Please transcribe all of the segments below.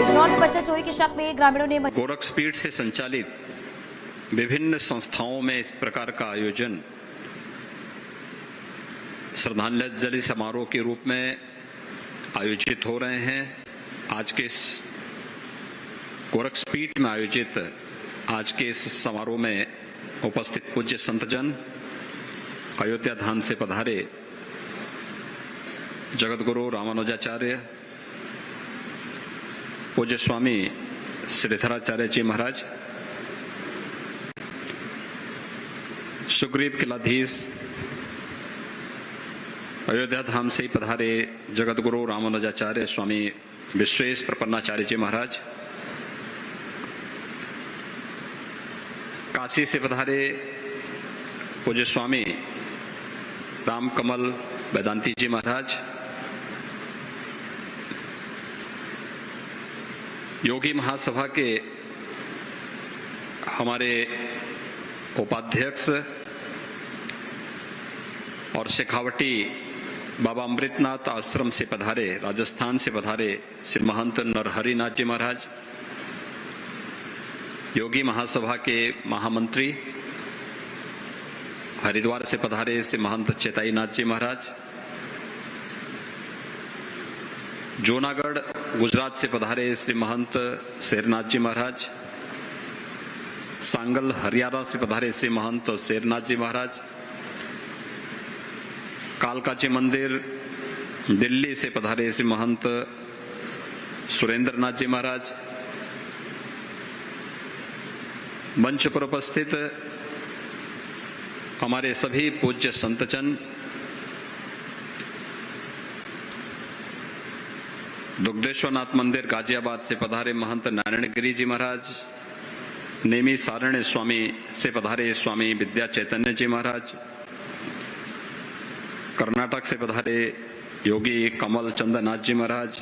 Stall में बच्चा चोरी के शक में ग्रामीणों ने गोरखपीठ से संचालित विभिन्न संस्थाओं में इस प्रकार का आयोजन श्रद्धांजलि समारोह के रूप में आयोजित हो रहे हैं। आज के इस गोरखपीठ में आयोजित आज के इस समारोह में उपस्थित पूज्य संतजन, अयोध्या धाम से पधारे जगतगुरु रामानुजाचार्य, पूज्य स्वामी श्रीधराचार्य जी महाराज, सुग्रीव किलाधीश, अयोध्या धाम से पधारे जगतगुरु रामानुजाचार्य स्वामी विश्वेश प्रपन्नाचार्य जी महाराज, काशी से पधारे पूज्य स्वामी रामकमल वेदांती जी महाराज, योगी महासभा के हमारे उपाध्यक्ष और शेखावटी बाबा अमृतनाथ आश्रम से पधारे, राजस्थान से पधारे श्री महंत नरहरि नाथ जी महाराज, योगी महासभा के महामंत्री हरिद्वार से पधारे श्री महंत चेताई नाथ जी महाराज, जूनागढ़ गुजरात से पधारे श्री महंत शेरनाथ जी महाराज, सांगल हरियाणा से पधारे श्री महंत शेरनाथ जी महाराज, कालकाजी मंदिर दिल्ली से पधारे श्री महंत सुरेंद्र नाथ जी महाराज, मंच पर उपस्थित हमारे सभी पूज्य संतजन, दुग्धेश्वरनाथ मंदिर गाजियाबाद से पधारे महंत नारायण गिरी जी महाराज, नेमी सारण्य स्वामी से पधारे स्वामी विद्या चैतन्य जी महाराज, कर्नाटक से पधारे योगी कमल चंद्रनाथ जी महाराज,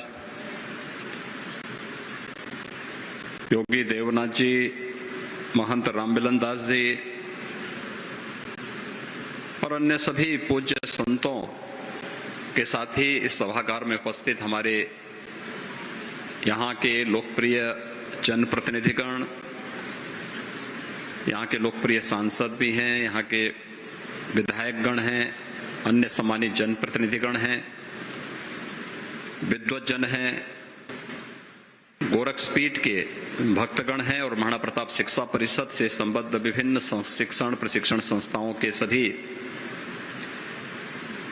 योगी देवनाथ जी, महंत रामबिलन दास जी और अन्य सभी पूज्य संतों के साथ ही इस सभागार में उपस्थित हमारे यहाँ के लोकप्रिय जनप्रतिनिधिगण, यहाँ के लोकप्रिय सांसद भी हैं, यहाँ के विधायकगण हैं, अन्य सम्मानित जनप्रतिनिधिगण हैं, विद्वज्जन हैं, गोरखपीठ के भक्तगण हैं और महाराणा प्रताप शिक्षा परिषद से संबद्ध विभिन्न शिक्षण प्रशिक्षण संस्थाओं के सभी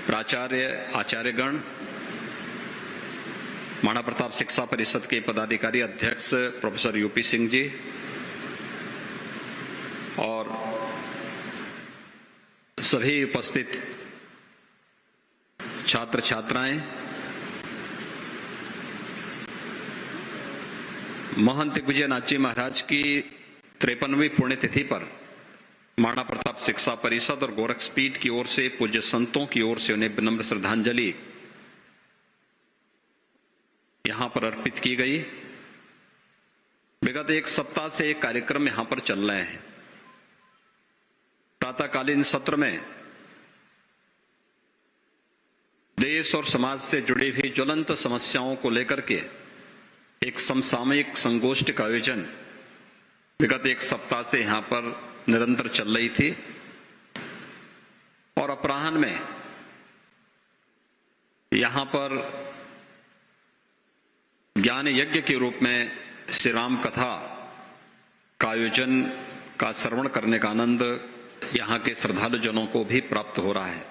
प्राचार्य आचार्यगण, महाराणा प्रताप शिक्षा परिषद के पदाधिकारी अध्यक्ष प्रोफेसर यूपी सिंह जी और सभी उपस्थित छात्र छात्राएं, महंत दिग्विजयनाथ जी महाराज की 53वीं पुण्यतिथि पर महाराणा प्रताप शिक्षा परिषद और गोरखपीठ की ओर से पूज्य संतों की ओर से उन्हें विनम्र श्रद्धांजलि यहां पर अर्पित की गई। विगत एक सप्ताह से एक कार्यक्रम यहां पर चल रहे हैं। प्रातःकालीन सत्र में देश और समाज से जुड़ी हुई ज्वलंत समस्याओं को लेकर के एक समसामयिक संगोष्ठी का आयोजन विगत एक सप्ताह से यहां पर निरंतर चल रही थी और अपराह्न में यहां पर ज्ञान यज्ञ के रूप में श्री राम कथा का आयोजन का श्रवण करने का आनंद यहां के श्रद्धालु जनों को भी प्राप्त हो रहा है।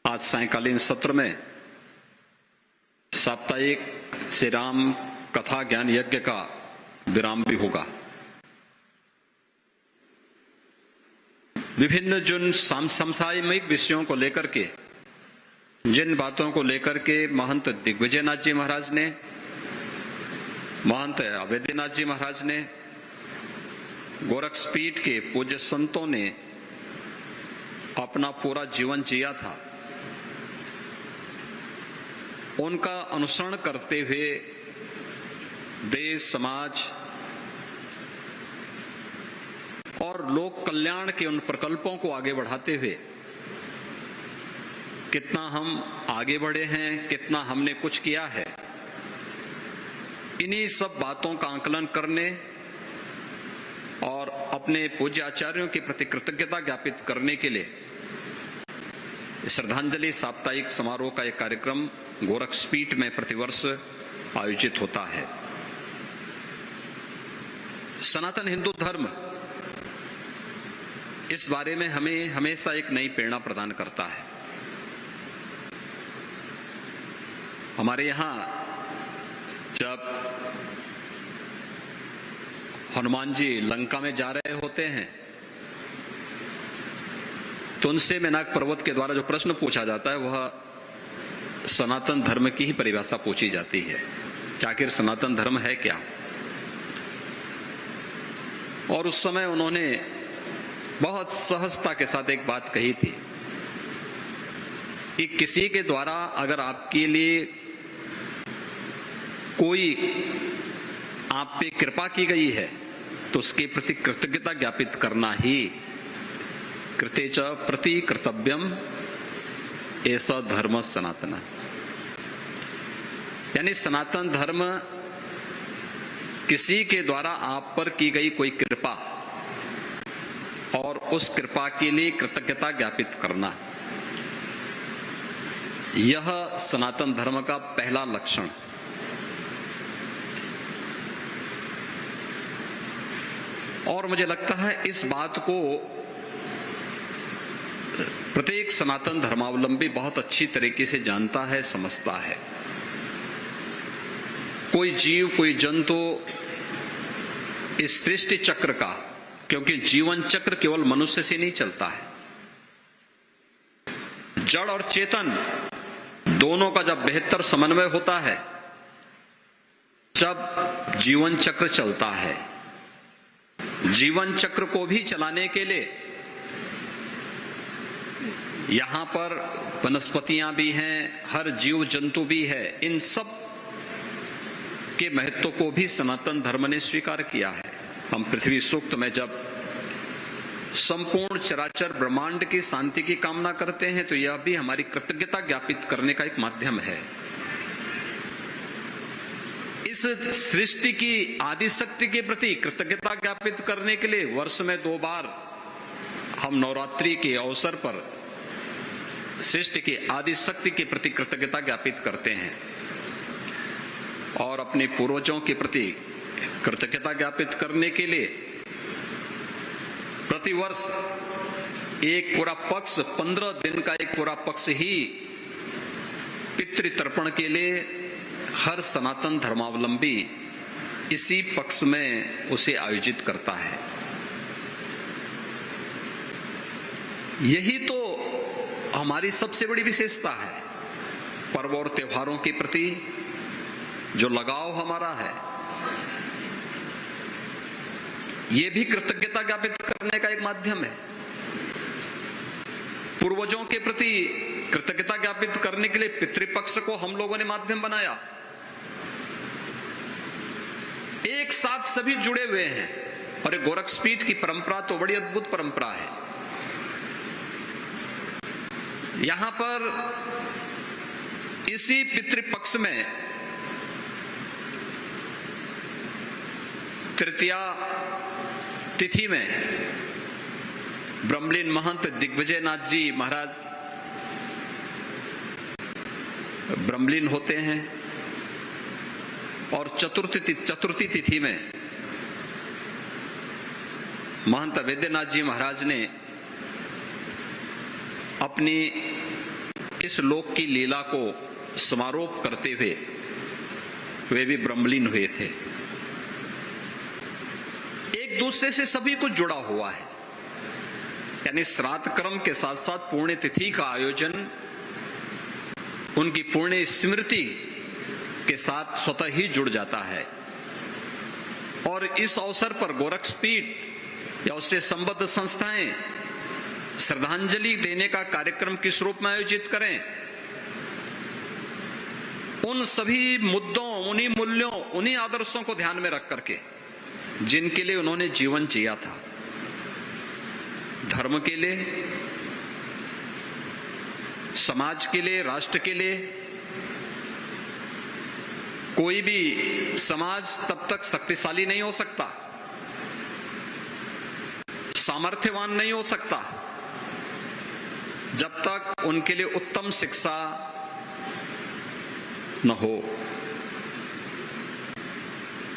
आज सायंकालीन सत्र में साप्ताहिक श्री राम कथा ज्ञान यज्ञ का विराम भी होगा। विभिन्न जिन समसामयिक विषयों को लेकर के, जिन बातों को लेकर के महंत दिग्विजयनाथ जी महाराज ने, महंत अवैधनाथ जी महाराज ने, गोरखपीठ के पूज्य संतों ने अपना पूरा जीवन जिया था, उनका अनुसरण करते हुए देश समाज और लोक कल्याण के उन प्रकल्पों को आगे बढ़ाते हुए कितना हम आगे बढ़े हैं, कितना हमने कुछ किया है, इन्हीं सब बातों का आकलन करने और अपने पूज्य आचार्यों के प्रति कृतज्ञता ज्ञापित करने के लिए श्रद्धांजलि साप्ताहिक समारोह का एक कार्यक्रम गोरक्षपीठ में प्रतिवर्ष आयोजित होता है। सनातन हिंदू धर्म इस बारे में हमें हमेशा एक नई प्रेरणा प्रदान करता है। हमारे यहां जब हनुमान जी लंका में जा रहे होते हैं तो उनसे मेनाक पर्वत के द्वारा जो प्रश्न पूछा जाता है वह सनातन धर्म की ही परिभाषा पूछी जाती है कि आखिर सनातन धर्म है क्या। और उस समय उन्होंने बहुत सहजता के साथ एक बात कही थी कि किसी के द्वारा अगर आपके लिए कोई आप पे कृपा की गई है तो उसके प्रति कृतज्ञता ज्ञापित करना ही कृते च प्रति कर्तव्यम ऐसा धर्म सनातन। यानी सनातन धर्म किसी के द्वारा आप पर की गई कोई कृपा और उस कृपा के लिए कृतज्ञता ज्ञापित करना, यह सनातन धर्म का पहला लक्षण। और मुझे लगता है इस बात को प्रत्येक सनातन धर्मावलंबी बहुत अच्छी तरीके से जानता है, समझता है। कोई जीव कोई जंतु इस सृष्टि चक्र का, क्योंकि जीवन चक्र केवल मनुष्य से नहीं चलता है, जड़ और चेतन दोनों का जब बेहतर समन्वय होता है जब जीवन चक्र चलता है। जीवन चक्र को भी चलाने के लिए यहां पर वनस्पतियां भी हैं, हर जीव जंतु भी है, इन सब के महत्व को भी सनातन धर्म ने स्वीकार किया है। हम पृथ्वी सूक्त में जब संपूर्ण चराचर ब्रह्मांड की शांति की कामना करते हैं तो यह भी हमारी कृतज्ञता ज्ञापित करने का एक माध्यम है। इस सृष्टि की आदि शक्ति के प्रति कृतज्ञता ज्ञापित करने के लिए वर्ष में 2 बार हम नवरात्रि के अवसर पर सृष्टि की आदि शक्ति के प्रति कृतज्ञता ज्ञापित करते हैं और अपने पूर्वजों के प्रति कृतज्ञता ज्ञापित करने के लिए प्रतिवर्ष एक पूरा पक्ष 15 दिन का एक पूरा पक्ष ही पितृतर्पण के लिए हर सनातन धर्मावलंबी इसी पक्ष में उसे आयोजित करता है। यही तो हमारी सबसे बड़ी विशेषता है। पर्व और त्योहारों के प्रति जो लगाव हमारा है, ये भी कृतज्ञता ज्ञापित करने का एक माध्यम है। पूर्वजों के प्रति कृतज्ञता ज्ञापित करने के लिए पितृपक्ष को हम लोगों ने माध्यम बनाया। एक साथ सभी जुड़े हुए हैं और ये गोरक्षपीठ की परंपरा तो बड़ी अद्भुत परंपरा है। यहां पर इसी पितृपक्ष में तृतीया तिथि में ब्रह्मलीन महंत दिग्विजयनाथ जी महाराज ब्रह्मलीन होते हैं और चतुर्थी तिथि में महंत वैद्यनाथ जी महाराज ने अपनी इस लोक की लीला को समारोह करते हुए वे भी ब्रह्मलीन हुए थे। एक दूसरे से सभी कुछ जुड़ा हुआ है, यानी श्राद्ध कर्म के साथ साथ पुण्य तिथि का आयोजन उनकी पुण्य स्मृति के साथ स्वतः ही जुड़ जाता है। और इस अवसर पर गोरक्षपीठ या उससे संबद्ध संस्थाएं श्रद्धांजलि देने का कार्यक्रम किस रूप में आयोजित करें, उन सभी मुद्दों, उन्हीं मूल्यों, उन्हीं आदर्शों को ध्यान में रख करके जिनके लिए उन्होंने जीवन जिया था, धर्म के लिए, समाज के लिए, राष्ट्र के लिए, कोई भी समाज तब तक शक्तिशाली नहीं हो सकता, सामर्थ्यवान नहीं हो सकता, जब तक उनके लिए उत्तम शिक्षा न हो।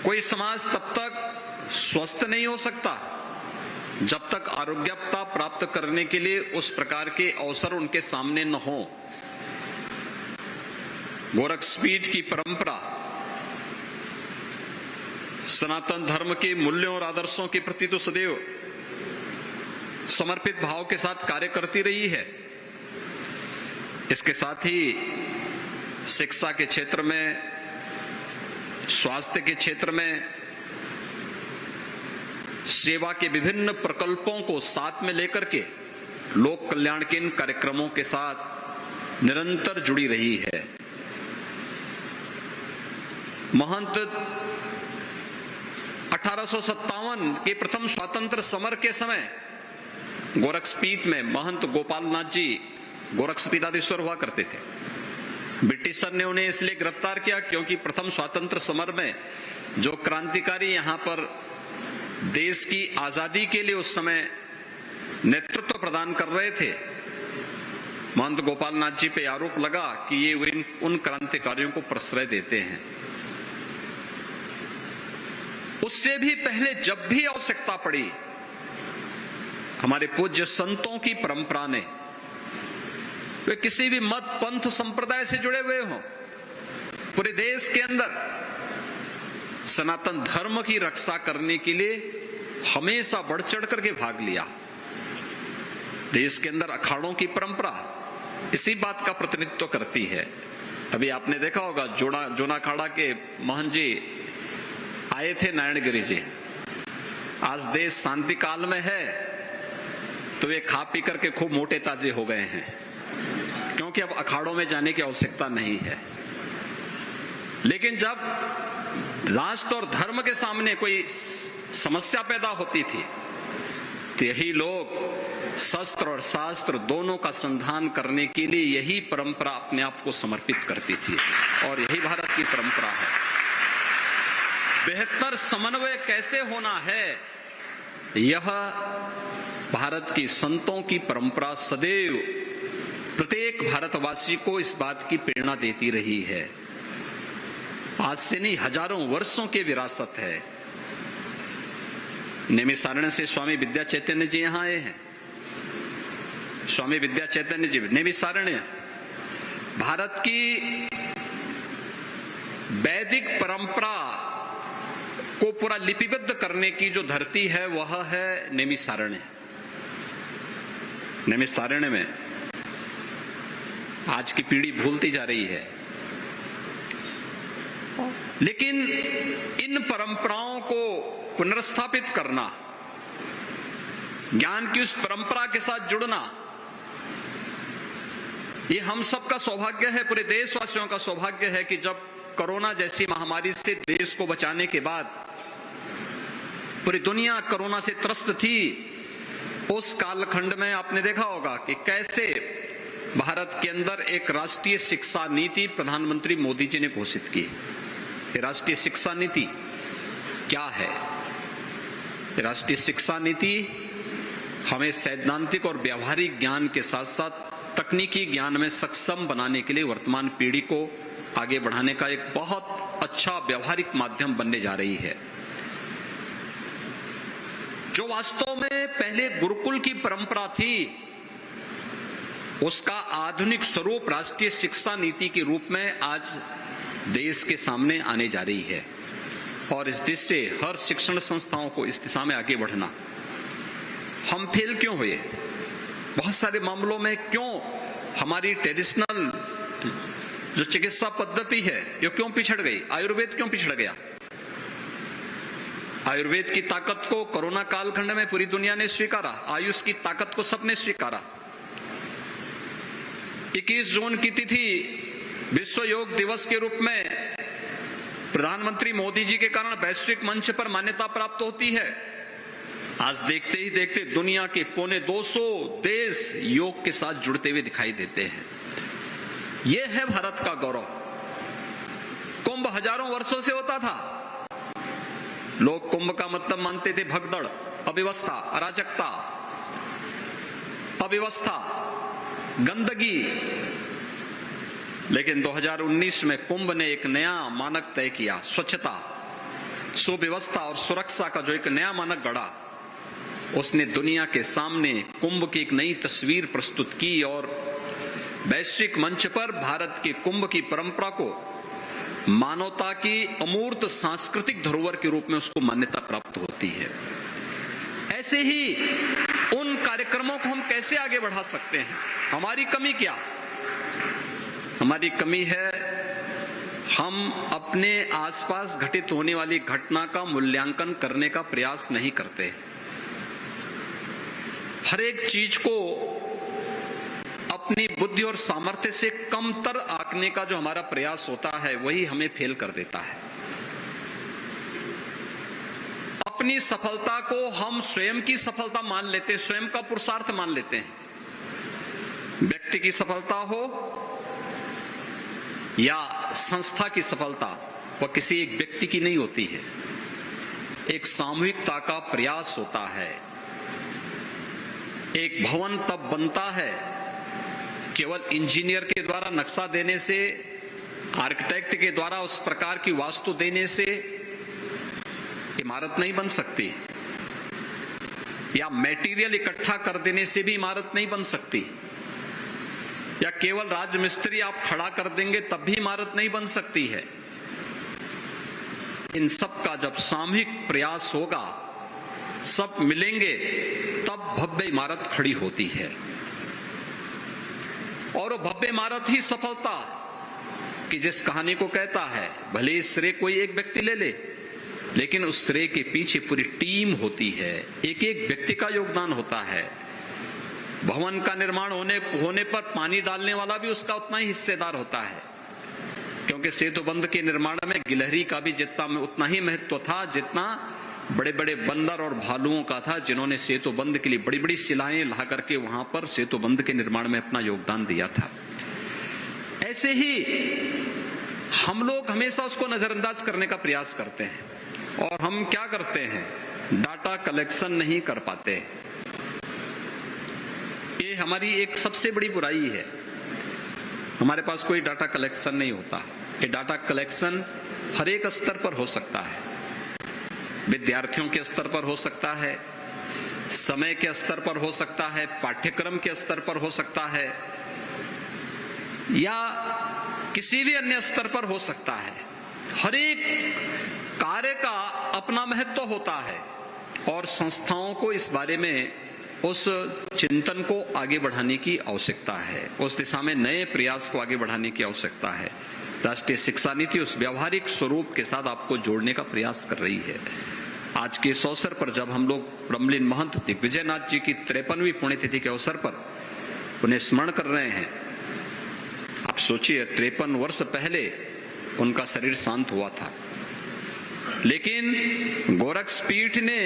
कोई समाज तब तक स्वस्थ नहीं हो सकता जब तक आरोग्यता प्राप्त करने के लिए उस प्रकार के अवसर उनके सामने न हो। गोरक्षपीठ की परंपरा सनातन धर्म के मूल्यों और आदर्शों के प्रति तो सदैव समर्पित भाव के साथ कार्य करती रही है। इसके साथ ही शिक्षा के क्षेत्र में, स्वास्थ्य के क्षेत्र में, सेवा के विभिन्न प्रकल्पों को साथ में लेकर के लोक कल्याण के इन कार्यक्रमों के साथ निरंतर जुड़ी रही है। महंत 1857 के प्रथम स्वातंत्र समर के समय गोरक्षपीठ में महंत गोपाल नाथ जी गोरक्षपीठाधीश्वर हुआ करते थे। ब्रिटिशर ने उन्हें इसलिए गिरफ्तार किया क्योंकि प्रथम स्वातंत्र समर में जो क्रांतिकारी यहां पर देश की आजादी के लिए उस समय नेतृत्व प्रदान कर रहे थे, महंत गोपाल नाथ जी पे आरोप लगा कि ये उन क्रांतिकारियों को प्रश्रय देते हैं। उससे भी पहले जब भी आवश्यकता पड़ी, हमारे पूज्य संतों की परंपरा ने, वे किसी भी मत पंथ संप्रदाय से जुड़े हुए हों, पूरे देश के अंदर सनातन धर्म की रक्षा करने के लिए हमेशा बढ़ चढ़ करके भाग लिया। देश के अंदर अखाड़ों की परंपरा इसी बात का प्रतिनिधित्व करती है। अभी आपने देखा होगा जोना अखाड़ा के महंत जी आए थे नारायणगिरी जी। आज देश शांति काल में है तो वे खा पी करके खूब मोटे ताजे हो गए हैं, क्योंकि अब अखाड़ों में जाने की आवश्यकता नहीं है। लेकिन जब राष्ट्र और धर्म के सामने कोई समस्या पैदा होती थी तो यही लोग शस्त्र और शास्त्र दोनों का संधान करने के लिए यही परंपरा अपने आप को समर्पित करती थी, और यही भारत की परंपरा है। बेहतर समन्वय कैसे होना है, यह भारत की संतों की परंपरा सदैव प्रत्येक भारतवासी को इस बात की प्रेरणा देती रही है। आज से नहीं, हजारों वर्षों की विरासत है। नैमिषारण्य से स्वामी विद्या चैतन्य जी यहां आए हैं। स्वामी विद्या चैतन्य जी, नैमिषारण्य भारत की वैदिक परंपरा को पूरा लिपिबद्ध करने की जो धरती है वह है नैमिषारण्य। नैमिषारण्य में आज की पीढ़ी भूलती जा रही है, लेकिन इन परंपराओं को पुनर्स्थापित करना, ज्ञान की उस परंपरा के साथ जुड़ना, ये हम सबका सौभाग्य है, पूरे देशवासियों का सौभाग्य है कि जब कोरोना जैसी महामारी से देश को बचाने के बाद पूरी दुनिया कोरोना से त्रस्त थी, उस कालखंड में आपने देखा होगा कि कैसे भारत के अंदर एक राष्ट्रीय शिक्षा नीति प्रधानमंत्री मोदी जी ने घोषित की। राष्ट्रीय शिक्षा नीति क्या है? राष्ट्रीय शिक्षा नीति हमें सैद्धांतिक और व्यावहारिक ज्ञान के साथ साथ तकनीकी ज्ञान में सक्षम बनाने के लिए वर्तमान पीढ़ी को आगे बढ़ाने का एक बहुत अच्छा व्यावहारिक माध्यम बनने जा रही है। जो वास्तव में पहले गुरुकुल की परंपरा थी, उसका आधुनिक स्वरूप राष्ट्रीय शिक्षा नीति के रूप में आज देश के सामने आने जा रही है। और इस दिशा से हर शिक्षण संस्थाओं को इस दिशा में आगे बढ़ना। हम फेल क्यों हुए? बहुत सारे मामलों में क्यों हमारी ट्रेडिशनल जो चिकित्सा पद्धति है ये क्यों पिछड़ गई? आयुर्वेद क्यों पिछड़ गया? आयुर्वेद की ताकत को कोरोना कालखंड में पूरी दुनिया ने स्वीकारा, आयुष की ताकत को सबने स्वीकारा। 21 जून की तिथि विश्व योग दिवस के रूप में प्रधानमंत्री मोदी जी के कारण वैश्विक मंच पर मान्यता प्राप्त होती है। आज देखते ही देखते दुनिया के 250 देश योग के साथ जुड़ते हुए दिखाई देते हैं। यह है भारत का गौरव। कुंभ कुंभ हजारों वर्षों से होता था। लोग कुंभ का मतलब मानते थे भगदड़, अव्यवस्था, अराजकता, अव्यवस्था, गंदगी। लेकिन 2019 में कुंभ ने एक नया मानक तय किया। स्वच्छता, सुव्यवस्था और सुरक्षा का जो एक नया मानक गढ़ा, उसने दुनिया के सामने कुंभ की एक नई तस्वीर प्रस्तुत की और वैश्विक मंच पर भारत के कुंभ की परंपरा को मानवता की अमूर्त सांस्कृतिक धरोहर के रूप में उसको मान्यता प्राप्त होती है। ऐसे ही उन कार्यक्रमों को हम कैसे आगे बढ़ा सकते हैं? हमारी कमी क्या? हमारी कमी है, हम अपने आसपास घटित होने वाली घटना का मूल्यांकन करने का प्रयास नहीं करते। हर एक चीज को अपनी बुद्धि और सामर्थ्य से कमतर आंकने का जो हमारा प्रयास होता है, वही हमें फेल कर देता है। अपनी सफलता को हम स्वयं की सफलता मान लेते हैं, स्वयं का पुरुषार्थ मान लेते हैं। व्यक्ति की सफलता हो या संस्था की सफलता, वह किसी एक व्यक्ति की नहीं होती है, एक सामूहिकता का प्रयास होता है। एक भवन तब बनता है केवल इंजीनियर के द्वारा नक्शा देने से, आर्किटेक्ट के द्वारा उस प्रकार की वास्तु देने से इमारत नहीं बन सकती, या मटेरियल इकट्ठा कर देने से भी इमारत नहीं बन सकती, या केवल राजमिस्त्री आप खड़ा कर देंगे तब भी इमारत नहीं बन सकती है। इन सब का जब सामूहिक प्रयास होगा, सब मिलेंगे, तब भव्य इमारत खड़ी होती है। और वो भव्य इमारत ही सफलता कि जिस कहानी को कहता है, भले इस श्रेय कोई एक व्यक्ति ले ले, लेकिन उस श्रेय के पीछे पूरी टीम होती है, एक एक व्यक्ति का योगदान होता है। भवन का निर्माण होने पर पानी डालने वाला भी उसका उतना ही हिस्सेदार होता है, क्योंकि सेतु बंध के निर्माण में गिलहरी का भी उतना ही महत्व था जितना बड़े बड़े बंदर और भालुओं का था, जिन्होंने सेतु बंध के लिए बड़ी बड़ी शिलाएं ला करके वहां पर सेतु बंध के निर्माण में अपना योगदान दिया था। ऐसे ही हम लोग हमेशा उसको नजरअंदाज करने का प्रयास करते हैं, और हम क्या करते हैं, डाटा कलेक्शन नहीं कर पाते। ये हमारी एक सबसे बड़ी बुराई है, हमारे पास कोई डाटा कलेक्शन नहीं होता। ये डाटा कलेक्शन हर एक स्तर पर हो सकता है, विद्यार्थियों के स्तर पर हो सकता है, समय के स्तर पर हो सकता है, पाठ्यक्रम के स्तर पर हो सकता है, या किसी भी अन्य स्तर पर हो सकता है। हर एक कार्य का अपना महत्व होता है, और संस्थाओं को इस बारे में उस चिंतन को आगे बढ़ाने की आवश्यकता है, उस दिशा में नए प्रयास को आगे बढ़ाने की आवश्यकता है। राष्ट्रीय शिक्षा नीति उस व्यवहारिक स्वरूप के साथ आपको जोड़ने का प्रयास कर रही है। आज के इस अवसर पर जब हम लोग ब्रह्मलीन महंत दिग्विजय नाथ जी की 53वीं पुण्यतिथि के अवसर पर उन्हें स्मरण कर रहे हैं, आप सोचिए 53 वर्ष पहले उनका शरीर शांत हुआ था, लेकिन गोरक्षपीठ ने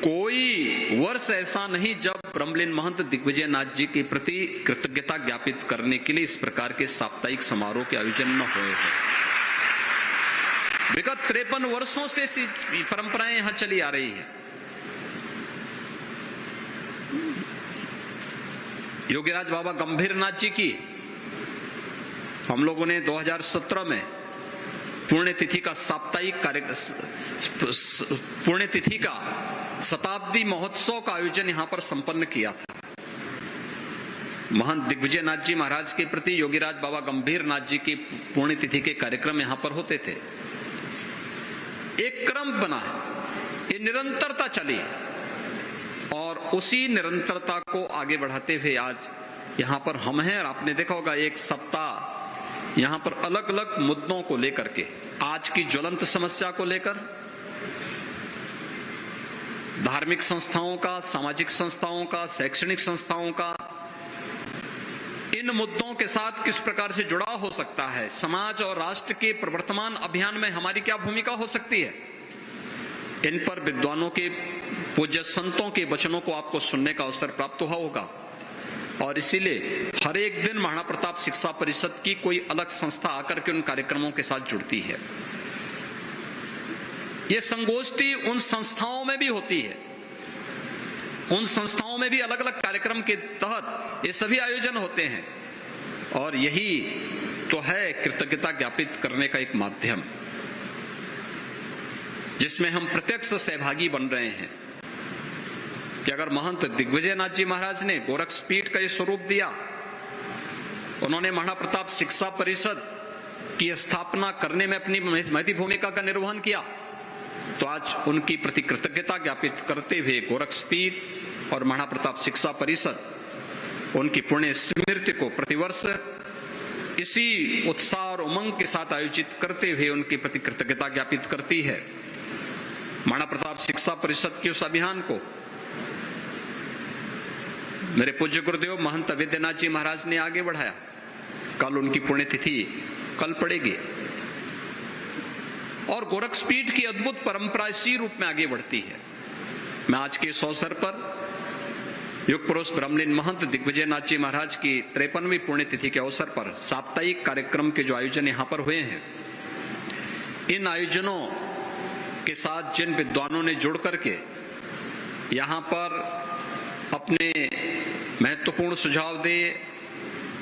कोई वर्ष ऐसा नहीं जब ब्रह्मलीन महंत दिग्विजय नाथ जी के प्रति कृतज्ञता ज्ञापित करने के लिए इस प्रकार के साप्ताहिक समारोह के आयोजन न हुए हैं। विगत 53 वर्षों से परंपराएं यहां चली आ रही है। योगीराज बाबा गंभीर नाथ जी की हम लोगों ने 2017 में पुण्यतिथि का साप्ताहिक पुण्यतिथि का शताब्दी महोत्सव का आयोजन यहां पर संपन्न किया था। महंत दिग्विजय नाथ जी महाराज के प्रति योगीराज बाबा गंभीर नाथ जी की पुण्यतिथि के कार्यक्रम यहां पर होते थे। एक क्रम बना है, ये निरंतरता चली, और उसी निरंतरता को आगे बढ़ाते हुए आज यहां पर हम हैं। और आपने देखा होगा एक सप्ताह यहां पर अलग अलग मुद्दों को लेकर के, आज की ज्वलंत समस्या को लेकर, धार्मिक संस्थाओं का, सामाजिक संस्थाओं का, शैक्षणिक संस्थाओं का, इन मुद्दों के साथ किस प्रकार से जुड़ाव हो सकता है, समाज और राष्ट्र के प्रवर्तमान अभियान में हमारी क्या भूमिका हो सकती है, इन पर विद्वानों के, पूज्य संतों के वचनों को आपको सुनने का अवसर प्राप्त हुआ होगा। और इसीलिए हर एक दिन महाराणा प्रताप शिक्षा परिषद की कोई अलग संस्था आकर के उन कार्यक्रमों के साथ जुड़ती है। ये संगोष्ठी उन संस्थाओं में भी होती है, उन संस्थाओं में भी अलग अलग कार्यक्रम के तहत ये सभी आयोजन होते हैं, और यही तो है कृतज्ञता ज्ञापित करने का एक माध्यम, जिसमें हम प्रत्यक्ष सहभागी बन रहे हैं कि अगर महंत दिग्विजयनाथ जी महाराज ने गोरक्षपीठ का ये स्वरूप दिया, उन्होंने महाराणा प्रताप शिक्षा परिषद की स्थापना करने में अपनी महती भूमिका का निर्वहन किया, तो आज उनकी प्रति कृतज्ञता ज्ञापित करते हुए गोरक्षपीठ और महाराणा प्रताप शिक्षा परिषद उनकी पुण्य स्मृति को प्रतिवर्ष इसी उत्साह और उमंग के साथ आयोजित करते हुए उनके प्रति कृतज्ञता ज्ञापित करती है। महाराणा प्रताप शिक्षा परिषद के उस अभियान को मेरे पूज्य गुरुदेव महंत अवेद्यनाथ जी महाराज ने आगे बढ़ाया। कल उनकी पुण्यतिथि कल पड़ेगी, और गोरक्षपीठ की अद्भुत परंपरा इसी रूप में आगे बढ़ती है। मैं आज के इस अवसर पर युग पुरुष ब्रह्मलीन महंत दिग्विजयनाथ जी महाराज की 53वीं पुण्यतिथि के अवसर पर साप्ताहिक कार्यक्रम के जो आयोजन यहाँ पर हुए हैं, इन आयोजनों के साथ जिन विद्वानों ने जुड़ करके यहाँ पर अपने महत्वपूर्ण सुझाव दे,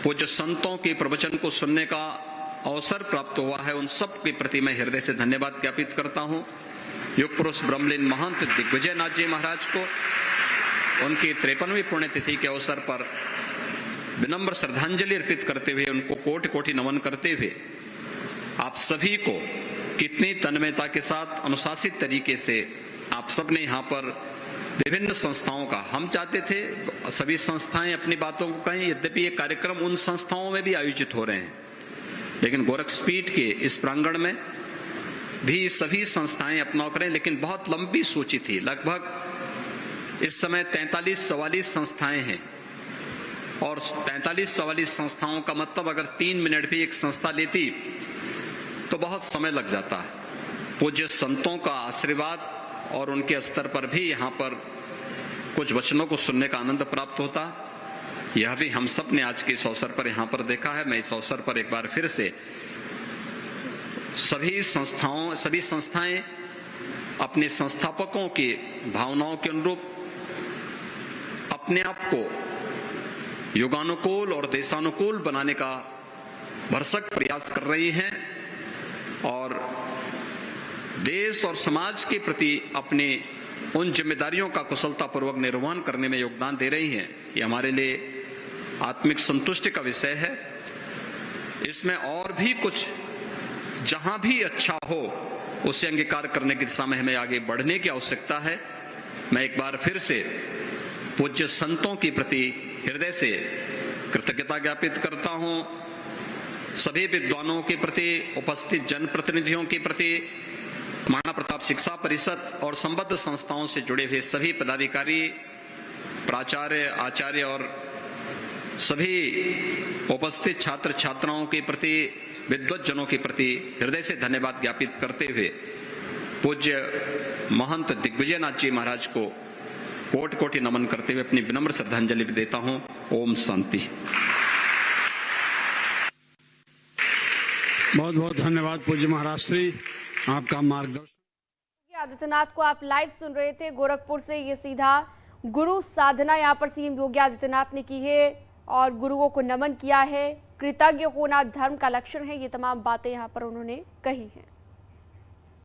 पूज्य संतों के प्रवचन को सुनने का अवसर प्राप्त हुआ है, उन सब के प्रति मैं हृदय से धन्यवाद ज्ञापित करता हूँ। युग पुरुष ब्रह्मलीन महंत दिग्विजयनाथ जी महाराज को उनकी 53वीं पुण्यतिथि के अवसर पर विनम्र श्रद्धांजलि अर्पित करते हुए, उनको कोटि कोटि नमन करते हुए, आप सभी को कितनी तन्मयता के साथ अनुशासित तरीके से आप सबने यहाँ पर विभिन्न संस्थाओं का, हम चाहते थे सभी संस्थाएं अपनी बातों को कहें, यद्यपि ये कार्यक्रम उन संस्थाओं में भी आयोजित हो रहे हैं, लेकिन गोरक्षपीठ के इस प्रांगण में भी सभी संस्थाएं अपना करें। लेकिन बहुत लंबी सूची थी, लगभग इस समय 43-44 संस्थाएं हैं, और 43-44 संस्थाओं का मतलब अगर 3 मिनट भी एक संस्था लेती तो बहुत समय लग जाता है। पूज्य संतों का आशीर्वाद और उनके स्तर पर भी यहाँ पर कुछ वचनों को सुनने का आनंद प्राप्त होता, यह भी हम सब ने आज के इस अवसर पर यहाँ पर देखा है। मैं इस अवसर पर एक बार फिर से सभी संस्थाएं अपने संस्थापकों की भावनाओं के अनुरूप अपने आप को युगानुकूल और देशानुकूल बनाने का भरसक प्रयास कर रही हैं, और देश और समाज के प्रति अपनी उन जिम्मेदारियों का कुशलतापूर्वक निर्वहन करने में योगदान दे रही हैं। ये हमारे लिए आत्मिक संतुष्टि का विषय है। इसमें और भी कुछ जहां भी अच्छा हो उसे अंगीकार करने की दिशा में हमें आगे बढ़ने की आवश्यकता है। मैं एक बार फिर से पूज्य संतों के प्रति हृदय से कृतज्ञता ज्ञापित करता हूं, सभी विद्वानों के प्रति, उपस्थित जनप्रतिनिधियों के प्रति, महाराणा प्रताप शिक्षा परिषद और संबद्ध संस्थाओं से जुड़े हुए सभी पदाधिकारी, प्राचार्य, आचार्य और सभी उपस्थित छात्र छात्राओं के प्रति, विद्वज्जनों के प्रति हृदय से धन्यवाद ज्ञापित करते हुए पूज्य महंत दिग्विजयनाथ जी महाराज को कोटि कोटि नमन करते हुए अपनी विनम्र श्रद्धांजलि भी देता हूं। ओम शांति। बहुत बहुत धन्यवाद पूज्य महाराज श्री, आपका मार्गदर्शन। आदित्यनाथ को आप लाइव सुन रहे थे गोरखपुर से। ये सीधा गुरु साधना यहाँ पर सीएम योगी आदित्यनाथ ने की है और गुरुओं को नमन किया है। कृतज्ञ होना धर्म का लक्षण है, ये तमाम बातें यहाँ पर उन्होंने कही हैं।